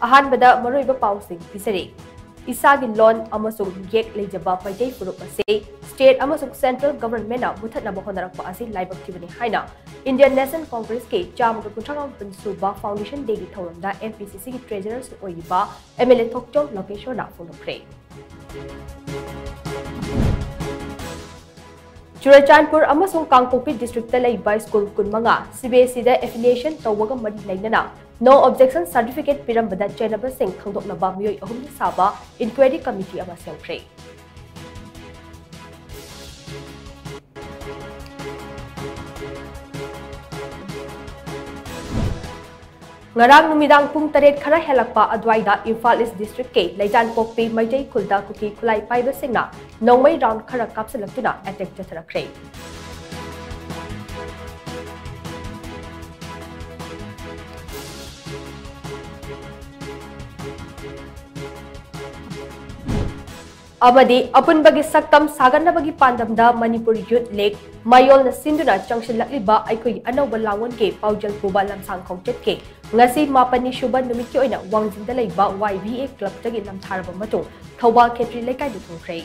अहानबदा मरोइबा पाउसिंग पिसरे इसागी loan अमसुग येक लेजबा पैजै फुरुप असे state अमसुग central government ना मुथतनबा होनरकपा असे लाइबक्तिबनि हाइना इंडियन नेशनल कांग्रेस के चामगा कुंथांग सुबा फाउंडेशन डे की थौरमदा एमपीसीसी की ट्रेजरर ओइबा एमएलए थोकचोम लोकेश्वरना फोनोख्रे चुराचांदपुर अमसुग कांगपोपी डिस्ट्रिक्ट लेबा स्कूल कुनमंगा सीबीएसई दा एफिलिएशन तौबगा मरी लेना नो ऑब्जेक्शन सर्टिफिकेट पिरंबदा चेनबा सिंह खंगदोकनबा मियोय अहुम साबा इंक्वायरी कमिटी अमा सेमख्रे ngarang numidang pung taret khara helakpa adwaida Imphal East District ke Leijanpokpi Maitei Khulda Kuki Khulai Paiba Singna nongmai round khara kapsalakuna attack jathrakre Amadi apunbagi saktam saganabagi pandamda Manipur Youth League Mayol na sinduna changsilakliba aikoi anawba langon ke paujal puba lamsang khongchet ke ngasi mapani shuba numit ki oina wangjingda leiba YVA club tagi namtharaba matung Thobal Khetri Lekai du thongkhre